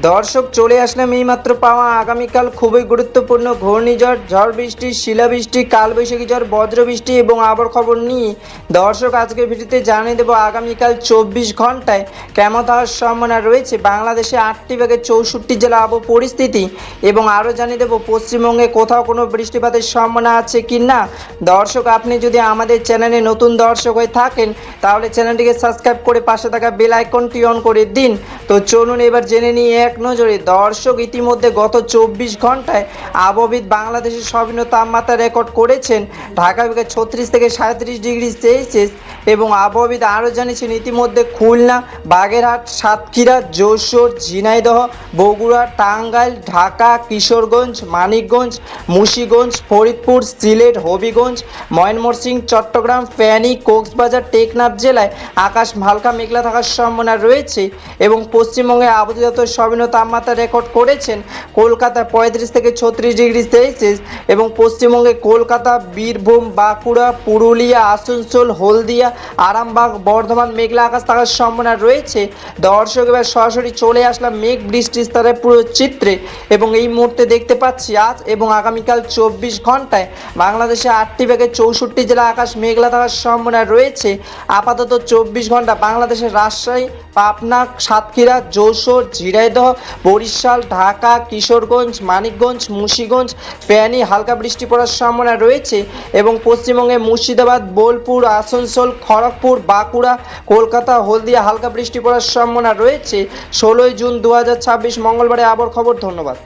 দর্শক চলে আসলাম এইমাত্র পাওয়া আগামীকাল খুবই গুরুত্বপূর্ণ ঘূর্ণিঝড় ঝড় বৃষ্টি শিলাবৃষ্টি কালবৈশাখী ঝড় বজ্রবৃষ্টি এবং আবহাওয়ার খবর নিয়ে দর্শক আজকের ভিডিওতে জানিয়ে দেবো আগামীকাল 24 ঘন্টায় কেমন হওয়ার সম্ভাবনা রয়েছে বাংলাদেশে 8টি ভাগে 64 জেলা আবহাওয়া পরিস্থিতি এবং আরও জানিয়ে দেবো পশ্চিমবঙ্গে কোথাও কোনো বৃষ্টিপাতের সম্ভাবনা আছে কি না। দর্শক আপনি যদি আমাদের চ্যানেলে নতুন দর্শক হয়ে থাকেন তাহলে চ্যানেলটিকে সাবস্ক্রাইব করে পাশে থাকা বেল আইকনটি অন করে দিন। তো চলুন এবার জেনে নিই এক নজরে। দর্শক ইতিমধ্যে গত 24 ঘন্টায় আবহবিদ বাংলাদেশের সর্বনিম্ন তাপমাত্রা রেকর্ড করেছেন ঢাকা বিভাগে 36 থেকে 37 ডিগ্রি সেলসিয়াস এবং আবহবিদ আরও জানিয়েছেন ইতিমধ্যে খুলনা, বাগেরহাট, সাতক্ষীরা, যশোর, ঝিনাইদহ, বগুড়া, টাঙ্গাইল, ঢাকা, কিশোরগঞ্জ, মানিকগঞ্জ, মুন্সিগঞ্জ, ফরিদপুর, সিলেট, হবিগঞ্জ, ময়মনসিংহ, চট্টগ্রাম, ফেনী, কক্সবাজার, টেকনাফ জেলায় আকাশ হালকা মেঘলা থাকার সম্ভাবনা রয়েছে এবং পশ্চিমবঙ্গে আবহাওয়া দপ্তর সর্বনিম্ন তাপমাত্রা রেকর্ড করেছেন কলকাতা 35 থেকে 36 ডিগ্রি সেলসিয়াস এবং পশ্চিমবঙ্গে কলকাতা, বীরভূম, বাঁকুড়া, পুরুলিয়া, আসানসোল, হলদিয়া, আরামবাগ, বর্ধমান মেঘলা আকাশ থাকার সম্ভাবনা রয়েছে। দর্শক এবার সরাসরি চলে আসলাম মেঘ বৃষ্টির স্তরের পুরো চিত্রে এবং এই মুহূর্তে দেখতে পাচ্ছি আজ এবং আগামীকাল 24 ঘন্টায় বাংলাদেশে 8টি ভাগে 64 জেলা আকাশ মেঘলা থাকার সম্ভাবনা রয়েছে। আপাতত 24 ঘন্টা বাংলাদেশের রাজশাহী, পাবনা, সাতক্ষীরা, যশোর, ঝিনাইদহ, বরিশাল, ঢাকা, কিশোরগঞ্জ, মানিকগঞ্জ, মুন্সিগঞ্জ, ফেনী হালকা বৃষ্টি পড়ার সম্ভাবনা রয়েছে এবং পশ্চিমবঙ্গে মুর্শিদাবাদ, বোলপুর, আসানসোল, খড়গপুর, বাঁকুড়া, কলকাতা, হলদিয়া হালকা বৃষ্টি পড়ার সম্ভাবনা রয়েছে। 16 জুন 2026 মঙ্গলবারে আবহাওয়ার খবর। ধন্যবাদ।